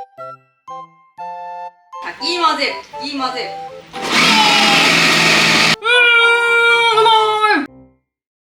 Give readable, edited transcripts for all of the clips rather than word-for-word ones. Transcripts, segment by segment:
かき混ぜるかき混ぜる。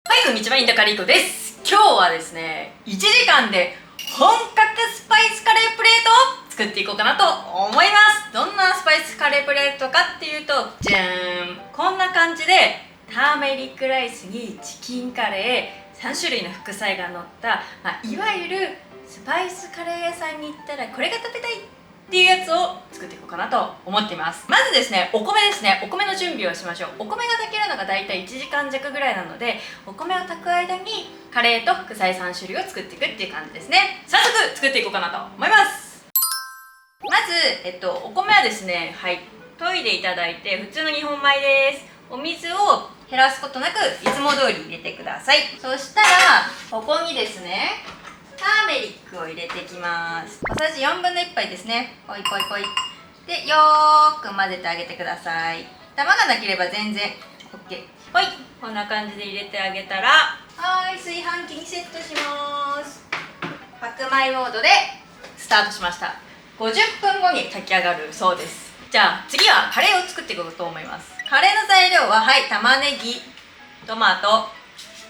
はい、こんにちは、インドカリーコです。今日はですね、1時間で本格スパイスカレープレートを作っていこうかなと思います。どんなスパイスカレープレートかっていうと、じゃーん、こんな感じでターメリックライスにチキンカレー3種類の副菜が乗った、いわゆるスパイスカレー屋さんに行ったらこれが食べたいっていうやつを作っていこうかなと思っています。まずですね、お米ですね。お米の準備をしましょう。お米が炊けるのがだいたい1時間弱ぐらいなので、お米を炊く間にカレーと副菜3種類を作っていくっていう感じですね。早速作っていこうかなと思います。まず、お米はですね、はい、研いでいただいて、普通の日本米です。お水を減らすことなくいつも通り入れてください。そしたらここにですね、ターメリックを入れていきます。小さじ4分の1杯ですね。ポイポイポイで、よーく混ぜてあげてください。ダマがなければ全然 OK。 ほい、こんな感じで入れてあげたら、はい、炊飯器にセットします。白米モードでスタートしました。50分後に炊き上がるそうです。じゃあ次はカレーを作っていこうと思います。カレーの材料は、はい、玉ねぎ、トマト、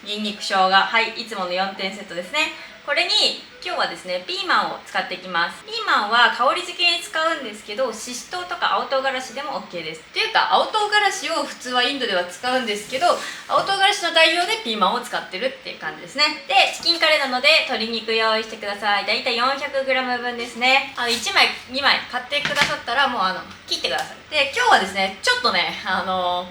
にんにく、生姜、はい、いつもの4点セットですね。これに今日はですね、ピーマンを使っていきます。ピーマンは香り付けに使うんですけど、ししとうとか青唐辛子でも OK です。というか青唐辛子を普通はインドでは使うんですけど、青唐辛子の代用でピーマンを使ってるっていう感じですね。で、チキンカレーなので鶏肉用意してください。だいたい 400g 分ですね。1枚2枚買ってくださったらもう切ってください。で、今日はですね、ちょっとね、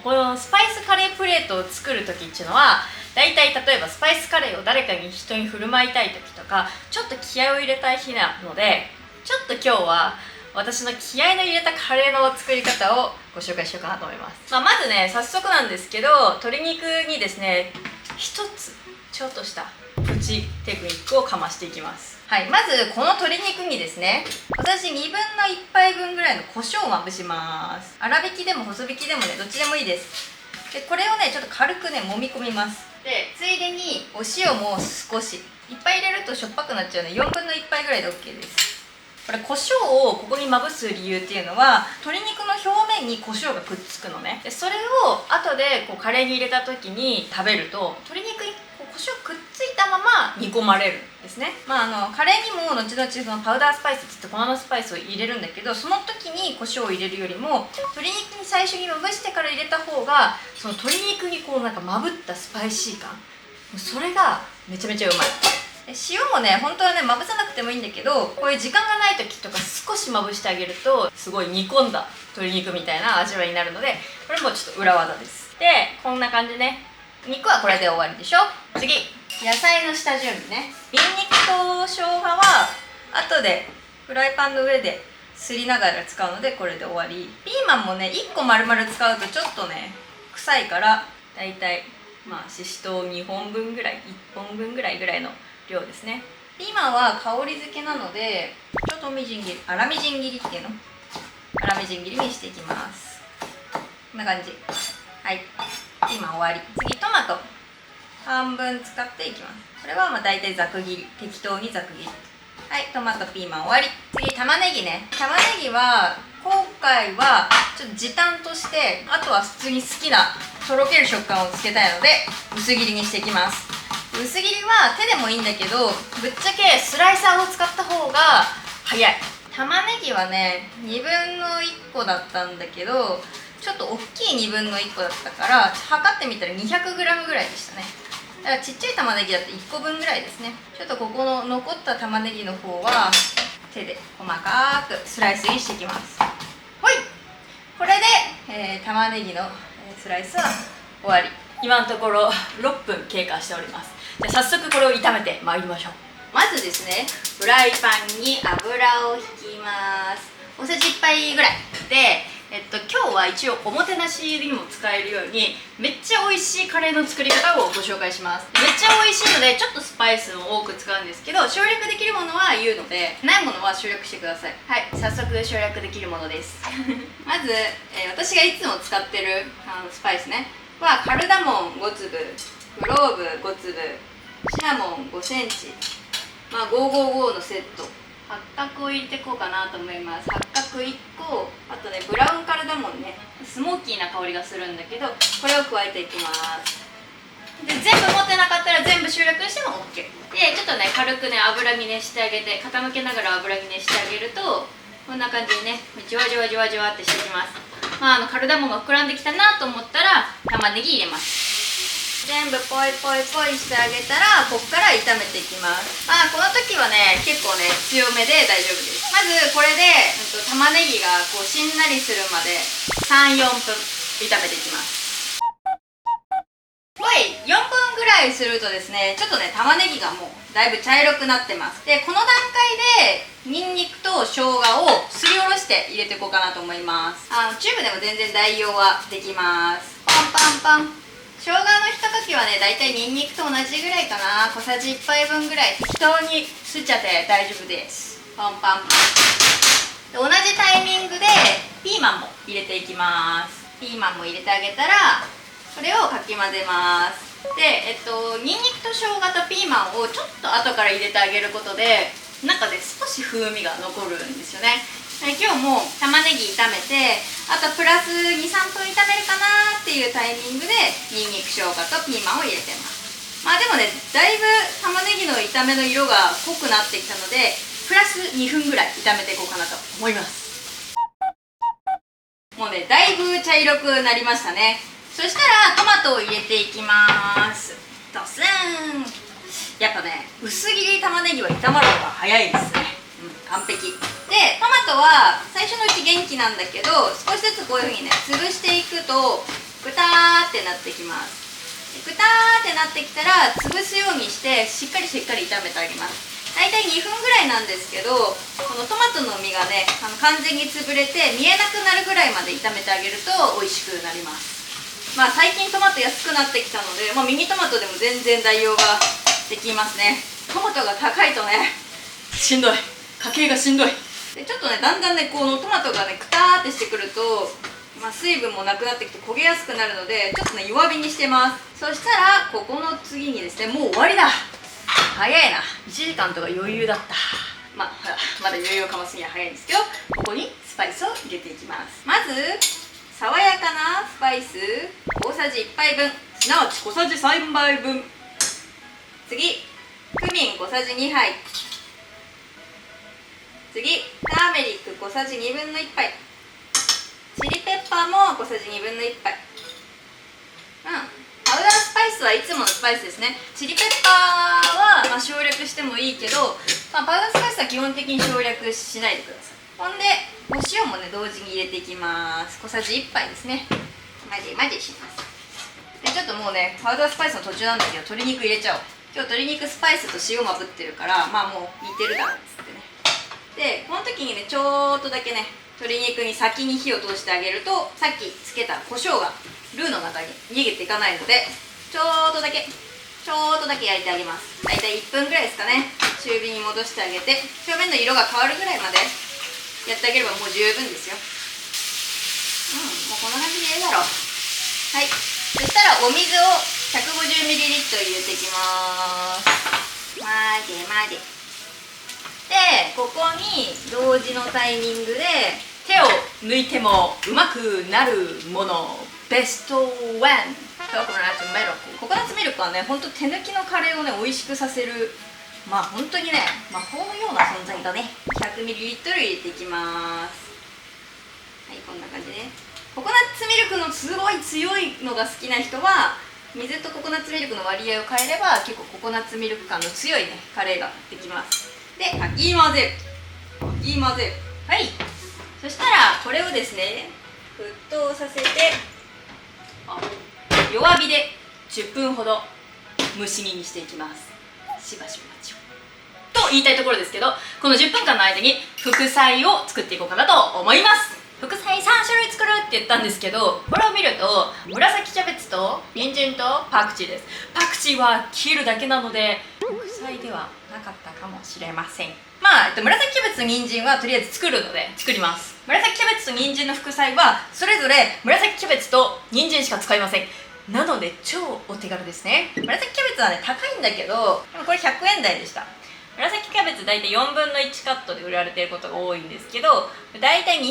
このスパイスカレープレートを作る時っていうのは、だいたい例えばスパイスカレーを誰かに人に振る舞いたい時とか、ちょっと気合を入れたい日なので、ちょっと今日は私の気合の入れたカレーの作り方をご紹介しようかなと思います。まずね、早速なんですけど、鶏肉にですね、一つちょっとしたプチテクニックをかましていきます。はい、まずこの鶏肉にですね、小さじ1/2杯分ぐらいの胡椒をまぶします。粗挽きでも細挽きでもね、どっちでもいいです。で、これをね、ちょっと軽くね、揉み込みます。で、ついでにお塩も少し、いっぱい入れるとしょっぱくなっちゃうので4分の1杯ぐらいで OK です。これ胡椒をここにまぶす理由っていうのは、鶏肉の表面に胡椒がくっつくのね。で、それを後でカレーに入れた時に食べると、鶏肉に胡椒くっついたまま煮込まれるんですね。カレーにも後々そのパウダースパイスって言って粉のスパイスを入れるんだけど、その時に胡椒を入れるよりも鶏肉に最初にまぶしてから入れた方が、その鶏肉になんかまぶったスパイシー感、それがめちゃめちゃうまい。塩もね、本当はね、まぶさなくてもいいんだけど、こういう時間がない時とか少しまぶしてあげると、すごい煮込んだ鶏肉みたいな味わいになるので、これもちょっと裏技です。で、こんな感じね。肉はこれで終わりでしょ。次、野菜の下準備ね。ニンニクと生姜は後でフライパンの上ですりながら使うので、これで終わり。ピーマンもね、1個丸々使うとちょっとね、臭いから、だいたいししとう2本分ぐらい、1本分ぐらいの量ですね。ピーマンは香り付けなので、ちょっと粗みじん切りっていうの、粗みじん切りにしていきます。こんな感じ。はい、ピーマン終わり。次、トマト半分使っていきます。これはだいたいざく切り、適当にざく切り。はい、トマトピーマン終わり。次、玉ねぎね。玉ねぎは今回はちょっと時短として、あとは普通に好きなとろける食感をつけたいので薄切りにしていきます。薄切りは手でもいいんだけど、ぶっちゃけスライサーを使った方が早い。玉ねぎはね、2分の1個だったんだけど、ちょっと大きい2分の1個だったから、測ってみたら 200g ぐらいでしたね。だからちっちゃい玉ねぎだと1個分ぐらいですね。ちょっとここの残った玉ねぎの方は手で細かくスライスにしていきます。ほい、これで、玉ねぎのスライスは終わり。今のところ6分経過しております。じゃあ早速これを炒めてまいりましょう。まずですね、フライパンに油を引きます。大さじ1杯ぐらいで、今日は一応おもてなしにも使えるようにめっちゃ美味しいカレーの作り方をご紹介します。めっちゃ美味しいのでちょっとスパイスを多く使うんですけど、省略できるものは言うので、ないものは省略してください。はい、早速省略できるものですまず、私がいつも使ってるスパイスねは、カルダモン5粒、クローブ5粒、シナモン5センチ、555のセット、八角を入れていこうかなと思います。八角1個、あとねブラウンカルダモンね、スモーキーな香りがするんだけど、これを加えていきます。で全部持ってなかったら全部省略しても OK で、ちょっとね軽くね油ぎねしてあげて、傾けながら油ぎねしてあげると、こんな感じでねじわじわじわじわってしていきます。カルダモンが膨らんできたなと思ったら玉ねぎ入れます。全部ポイポイポイしてあげたら、こっから炒めていきます。この時はね結構ね強めで大丈夫です。まずこれで、玉ねぎがこうしんなりするまで 3,4 分炒めていきます。4分ぐらいするとですね、ちょっとね玉ねぎがもうだいぶ茶色くなってます。でこの段階でニンニクと生姜をすりおろして入れていこうかなと思います。チューブでも全然代用はできます。パンパンパン。生姜の一かきはね、だいたいニンニクと同じぐらいかな。小さじ1杯分ぐらい適当にすっちゃって大丈夫です。パンパンパン。で同じタイミングでピーマンも入れていきます。ピーマンも入れてあげたら、これをかき混ぜます。で、ニンニクと生姜とピーマンをちょっと後から入れてあげることで、中で少し風味が残るんですよね。今日も玉ねぎ炒めて、あとプラス 2,3 分炒めるかなっていうタイミングでニンニク生姜とピーマンを入れてます。でもね、だいぶ玉ねぎの炒めの色が濃くなってきたので、プラス2分ぐらい炒めていこうかなと思います。もうね、だいぶ茶色くなりましたね。そしたらトマトを入れていきます。ドスン。やっぱね、薄切り玉ねぎは炒まるのが早いですね。完璧で、トマトは最初のうち元気なんだけど、少しずつこういう風にね潰していくとグターってなってきます。グターってなってきたら潰すようにしてしっかり炒めてあげます。大体2分ぐらいなんですけど、このトマトの実がね完全に潰れて見えなくなるぐらいまで炒めてあげると美味しくなります。最近トマト安くなってきたので、ミニトマトでも全然代用ができますね。トマトが高いとねしんどい、家計がしんどい。でちょっとねだんだんねこのトマトがねクターってしてくると、水分もなくなってきて焦げやすくなるので、ちょっとね弱火にしてます。そしたらここの次にですね、もう終わりだ。早いな、1時間とか余裕だった。まだ余裕をかますには早いんですけど、ここにスパイスを入れていきます。まず爽やかなスパイス大さじ1杯分、すなわち小さじ3杯分。次クミン小さじ2杯。次ターメリック小さじ1/2杯。チリペッパーも小さじ1/2杯。パウダースパイスはいつものスパイスですね。チリペッパーは、省略してもいいけど、パウダースパイスは基本的に省略しないでください。ほんでお塩もね同時に入れていきます。小さじ1杯ですね。混ぜします。でちょっともうねパウダースパイスの途中なんだけど、鶏肉入れちゃおう。今日鶏肉スパイスと塩まぶってるから、もう似てるだろうっつってね。でこの時にねちょっとだけね鶏肉に先に火を通してあげると、さっきつけた胡椒がルーの中に逃げていかないので、ちょっとだけ焼いてあげます。だいたい1分ぐらいですかね。中火に戻してあげて、表面の色が変わるぐらいまでやってあげればもう十分ですよ。もうこんな感じでいいだろう。はい、そしたらお水を 150ml 入れていきます。混ぜで、ここに同時のタイミングで手を抜いてもうまくなるものベスト1、ココナッツミルク。ココナッツミルクはね、ほんと手抜きのカレーをね美味しくさせる、本当にね魔法のような存在だね。 100ml 入れていきます。はい、こんな感じで、ココナッツミルクのすごい強いのが好きな人は水とココナッツミルクの割合を変えれば結構ココナッツミルク感の強いねカレーができます。でかき混ぜる。はい、そしたらこれをですね沸騰させて弱火で10分ほど蒸し煮にしていきます。しばしお待ちをと言いたいところですけど、この10分間の間に副菜を作っていこうかなと思います。副菜3種類作るって言ったんですけど、これを見ると紫キャベツと人参とパクチーです。パクチーは切るだけなので副菜ではなかったかもしれません。紫キャベツと人参はとりあえず作るので作ります。紫キャベツと人参の副菜はそれぞれ紫キャベツと人参しか使いません。なので超お手軽ですね。紫キャベツはね高いんだけど、これ100円台でした。紫キャベツ大体4分の1カットで売られていることが多いんですけど、大体 200g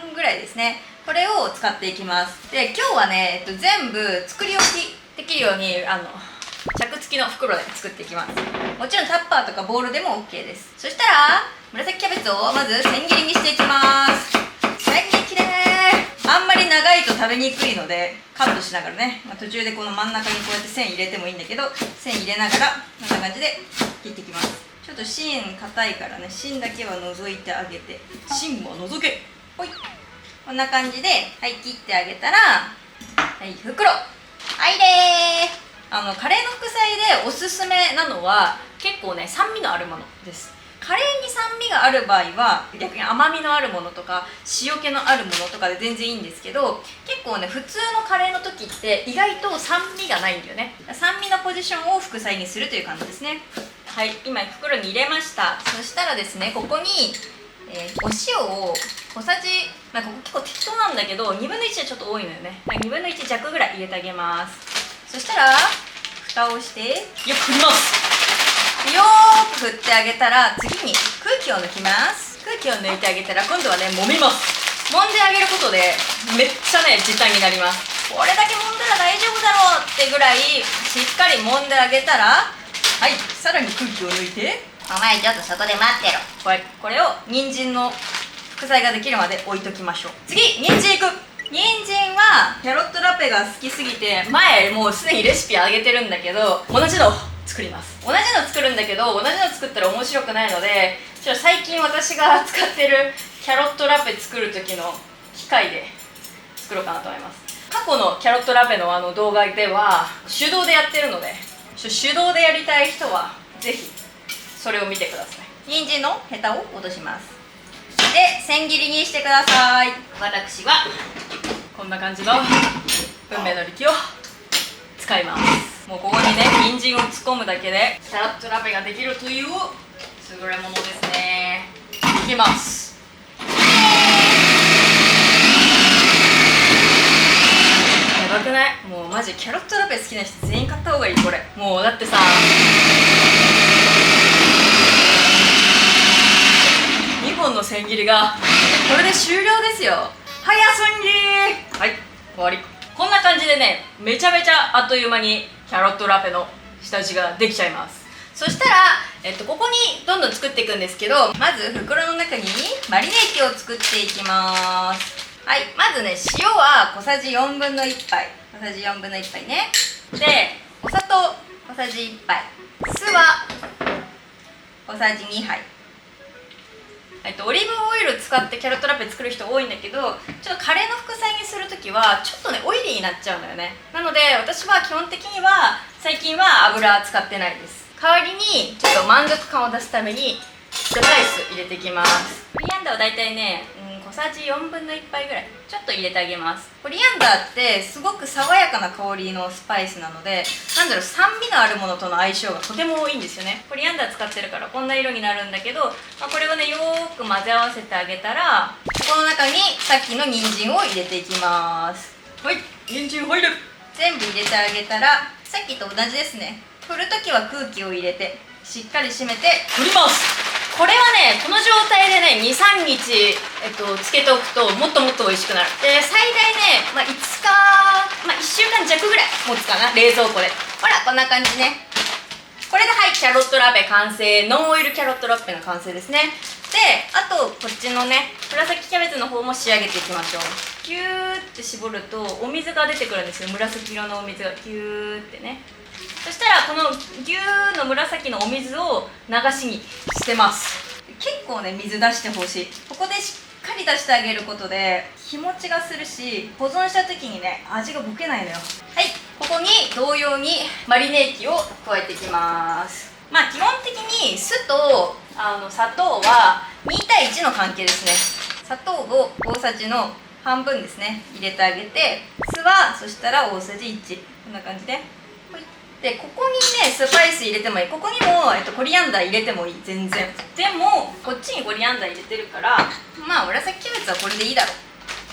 分ぐらいですね。これを使っていきます。で、今日はね、全部作り置きできるようにチャック付きの袋で作っていきます。もちろんタッパーとかボウルでも OK です。そしたら紫キャベツをまず千切りにしていきます。千切りね、あんまり長いと食べにくいのでカットしながらね、途中でこの真ん中にこうやって線入れてもいいんだけど、線入れながらこんな感じで切っていきます。ちょっと芯硬いからね、芯だけは除いてあげて、芯も除け、ほい、こんな感じで、はい、切ってあげたら、はい、袋、はいでー。カレーの副菜でおすすめなのは結構ね、酸味のあるものです。カレーに酸味がある場合は逆に甘みのあるものとか塩気のあるものとかで全然いいんですけど、結構ね、普通のカレーの時って意外と酸味がないんだよね。酸味のポジションを副菜にするという感じですね。はい、今袋に入れました。そしたらですね、ここに、お塩を小さじ、ここ結構適当なんだけど1/2はちょっと多いのよね。1/2弱ぐらい入れてあげます。そしたら蓋をしてよく振ります。よーく振ってあげたら、次に空気を抜きます。空気を抜いてあげたら、今度はね、揉みます。揉んであげることでめっちゃね、時短になります。これだけ揉んだら大丈夫だろうってぐらいしっかり揉んであげたら、はい、さらに空気を抜いて、お前ちょっと外で待ってろ。これを人参の副菜ができるまで置いときましょう。次、人参いく。人参はキャロットラペが好きすぎて、前もうすでにレシピあげてるんだけど、同じの作ります。同じの作るんだけど、同じの作ったら面白くないので、最近私が使ってるキャロットラペ作る時の機械で作ろうかなと思います。過去のキャロットラペの動画では手動でやってるので、手動でやりたい人はぜひそれを見てください。人参のヘタを落とします。で、千切りにしてください。私はこんな感じの運命の力を使います。もうここにね、人参を突っ込むだけでキャロットラペができるという優れものですね。いきます。やばくない？もうマジキャロットラペ好きな人全員買った方がいい。これもうだってさ、2本の千切りがこれで終了ですよ。早すぎー。はい、終わり。こんな感じでね、めちゃめちゃあっという間にキャロットラペの下地ができちゃいます。そしたら、ここにどんどん作っていくんですけど、まず袋の中にマリネ液を作っていきます。はい、まずね、塩は小さじ1/4杯、小さじ1/4杯ね。で、お砂糖小さじ1杯、酢は小さじ2杯。オリーブオイル使ってキャロットラペ作る人多いんだけど、ちょっとカレーの副菜にするときはちょっとね、オイリーになっちゃうんだよね。なので私は基本的には最近は油使ってないです。代わりにちょっと満足感を出すためにスパイス入れていきます。コリアンダーをだいたいね、小さじ1/4杯ぐらいちょっと入れてあげます。コリアンダーってすごく爽やかな香りのスパイスなので、酸味のあるものとの相性がとてもいいんですよね。コリアンダー使ってるからこんな色になるんだけど、これをね、よーく混ぜ合わせてあげたら、この中にさっきの人参を入れていきます。はい、人参入る。全部入れてあげたら、さっきと同じですね。振るときは空気を入れてしっかり締めて振ります。これはね、この状態でね、2、3日、つけておくともっともっと美味しくなる。で、最大ね、5日、1週間弱ぐらい持つかな、冷蔵庫で。ほら、こんな感じね。これではい、キャロットラペ完成。ノンオイルキャロットラペの完成ですね。で、あとこっちのね、紫キャベツの方も仕上げていきましょう。ギューって絞るとお水が出てくるんですよ。紫色のお水がギューってね。そしたらこのギューの紫のお水を流しに捨てます。結構ね、水出してほしい。ここでしっかり出してあげることで日持ちがするし、保存した時にね、味がぼけないのよ。はい、ここに同様にマリネ液を加えていきます。基本的に酢と砂糖は2対1の関係ですね。砂糖を大さじの半分ですね、入れてあげて、酢はそしたら大さじ1、こんな感じで。で、ここにね、スパイス入れてもいい。ここにも、コリアンダー入れてもいい。全然。でもこっちにコリアンダー入れてるから、紫キャベツはこれでいいだろ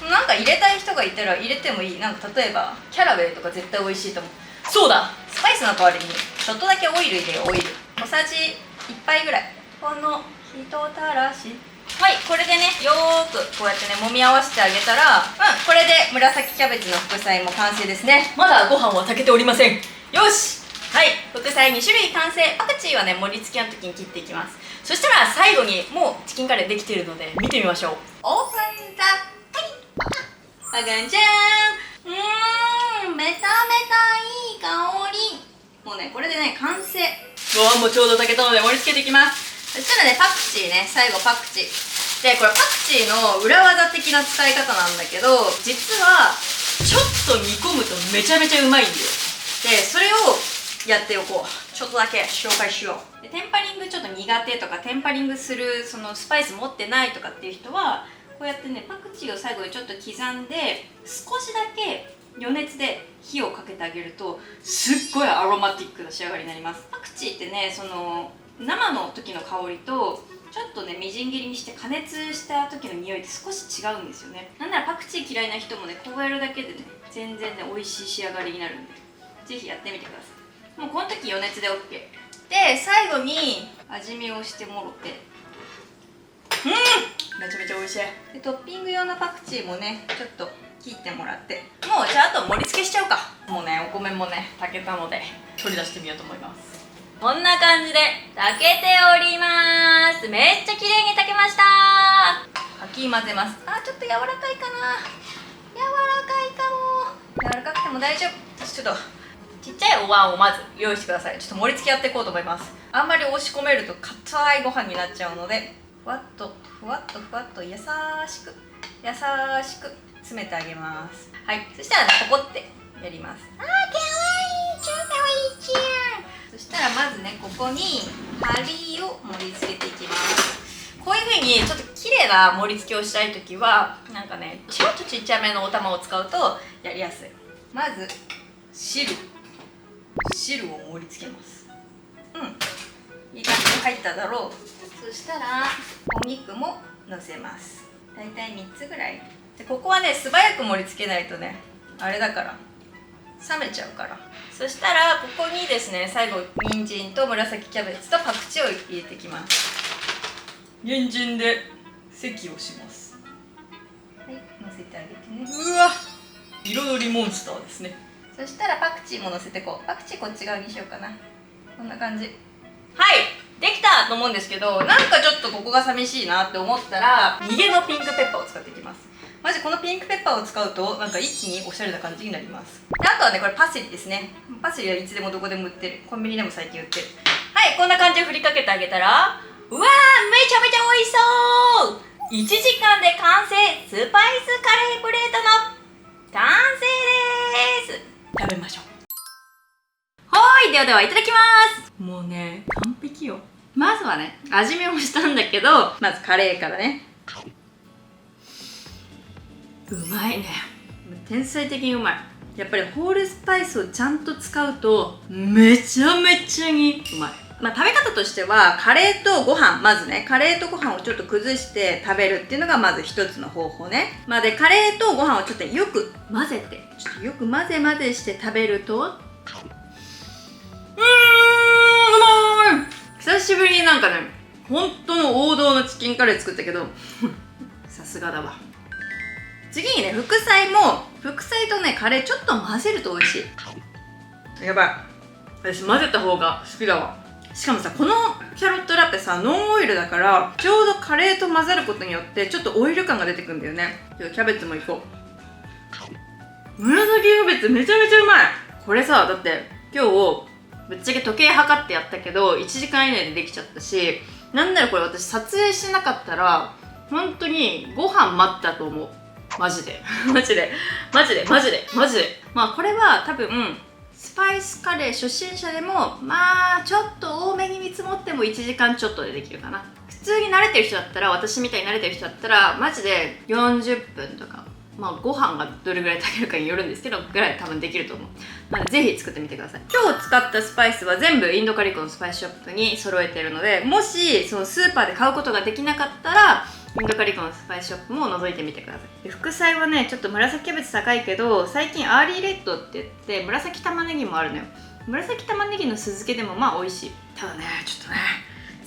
う。なんか入れたい人がいたら入れてもいい。なんか例えばキャラウェイとか絶対美味しいと思う。そうだ、スパイスの代わりにちょっとだけオイル入れよう。オイル小さじ杯ぐらい、このひとたらし。はい、これでねよーくこうやってね揉み合わせてあげたら、これで紫キャベツの副菜も完成ですね。まだご飯は炊けておりません。よし、はい、副菜2種類完成。パクチーはね盛り付けの時に切っていきます。そしたら最後にもうチキンカレーできてるので見てみましょう。オープンザはい、あがんじゃーん、めためたいい香り。もうねこれでね完成。ご飯もちょうど炊けたので盛り付けていきます。そしたらねパクチーね、最後パクチーで、これパクチーの裏技的な使い方なんだけど、実はちょっと煮込むとめちゃめちゃうまいんだよ。でそれをやっておこう。ちょっとだけ紹介しよう。でテンパリングちょっと苦手とか、テンパリングするそのスパイス持ってないとかっていう人は、こうやってねパクチーを最後にちょっと刻んで少しだけ余熱で火をかけてあげるとすっごいアロマティックな仕上がりになります。パクチーってね、その生の時の香りとちょっとねみじん切りにして加熱した時の匂いって少し違うんですよね。なんならパクチー嫌いな人もねこうやるだけでね全然ね美味しい仕上がりになるんで、ぜひやってみてください。もうこの時余熱で OK で、最後に味見をしてもろて、めちゃめちゃ美味しい。でトッピング用のパクチーもねちょっと切ってもらって、もうじゃああと盛り付けしちゃおうか。もうねお米もね炊けたので取り出してみようと思います。こんな感じで炊けております。めっちゃ綺麗に炊けました。かき混ぜます。ちょっと柔らかいかな。柔らかいかも。柔らかくても大丈夫。ちょっとちっちゃいお椀をまず用意してください。ちょっと盛り付けやっていこうと思います。あんまり押し込めると硬いご飯になっちゃうので、ふわっとふわっとふわっと優しく優しく詰めてあげます。はい、そしたらねポコってやります。かわいい、超かわいいじゃん。そしたらまずねここにカリーを盛り付けていきます。こういう風にちょっと綺麗な盛り付けをしたいときはなんかねちょっとちっちゃめのお玉を使うとやりやすい。まず汁を盛り付けます。いい感じに入っただろう。そしたらお肉ものせます。だいたい3つぐらいで、ここはね素早く盛り付けないとねあれだから冷めちゃうから。そしたらここにですね最後人参と紫キャベツとパクチーを入れていきます。人参で席をします。はい、のせてあげてね。うわ、彩りモンスターですね。そしたらパクチーものせてこう。パクチーこっち側にしようかな。こんな感じ。はい、できたと思うんですけど、なんかちょっとここが寂しいなって思ったら逃げのピンクペッパーを使っていきます。まずこのピンクペッパーを使うとなんか一気におしゃれな感じになります。であとはねこれパセリですね。パセリはいつでもどこでも売ってる。コンビニでも最近売ってる。はい、こんな感じで振りかけてあげたら、うわーめちゃめちゃ美味しそう。1時間で完成スパイスカレープレートの完成です。食べましょう。ではではいただきます。もうね完璧よ。まずはね味見もしたんだけど、まずカレーからね。うまいね。天才的にうまい。やっぱりホールスパイスをちゃんと使うとめちゃめちゃにうまい。食べ方としてはカレーとご飯、まずねカレーとご飯をちょっと崩して食べるっていうのがまず一つの方法ね。でカレーとご飯をちょっとよく混ぜて、ちょっとよく混ぜ混ぜして食べるとうまい。久しぶりになんかね本当の王道のチキンカレー作ったけどさすがだわ。次にね副菜とねカレーちょっと混ぜると美味しい。やばい、私混ぜた方が好きだわ。しかもさこのキャロットラペさノンオイルだからちょうどカレーと混ざることによってちょっとオイル感が出てくるんだよね。キャベツもいこう。紫キャベツめちゃめちゃうまい。これさだって今日ぶっちゃけ時計測ってやったけど1時間以内でできちゃったし、なんならこれ私撮影しなかったら本当にご飯待ったと思う。マジでマジでこれは多分スパイスカレー初心者でもちょっと多めに見積もっても1時間ちょっとでできるかな。普通に慣れてる人だったら、私みたいに慣れてる人だったらマジで40分とか、ご飯がどれぐらい炊けるかによるんですけどぐらい多分できると思う。なのでぜひ作ってみてください。今日使ったスパイスは全部インドカリコのスパイスショップに揃えてるので、もしそのスーパーで買うことができなかったらインドカリコのスパイスショップも覗いてみてください。で副菜はねちょっと紫キャベツ高いけど、最近アーリーレッドって言って紫玉ねぎもあるのよ。紫玉ねぎの酢漬けでも美味しい。ただねちょっとね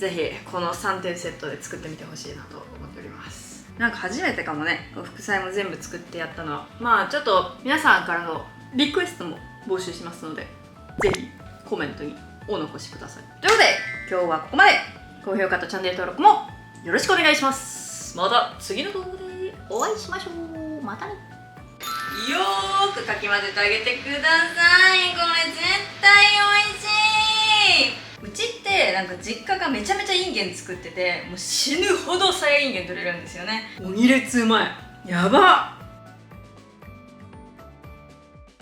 ぜひこの3点セットで作ってみてほしいなと思っております。なんか初めてかもね、副菜も全部作ってやったのは。まあちょっと皆さんからのリクエストも募集しますので、ぜひコメントにお残しください。ということで今日はここまで。高評価とチャンネル登録もよろしくお願いします。また次の動画でお会いしましょう。またね。よーくかき混ぜてあげてください。これ絶対美味しい。うちってなんか実家がめちゃめちゃインゲン作ってて、もう死ぬほどさやいんげん取れるんですよね。鬼列うまい。やばっ。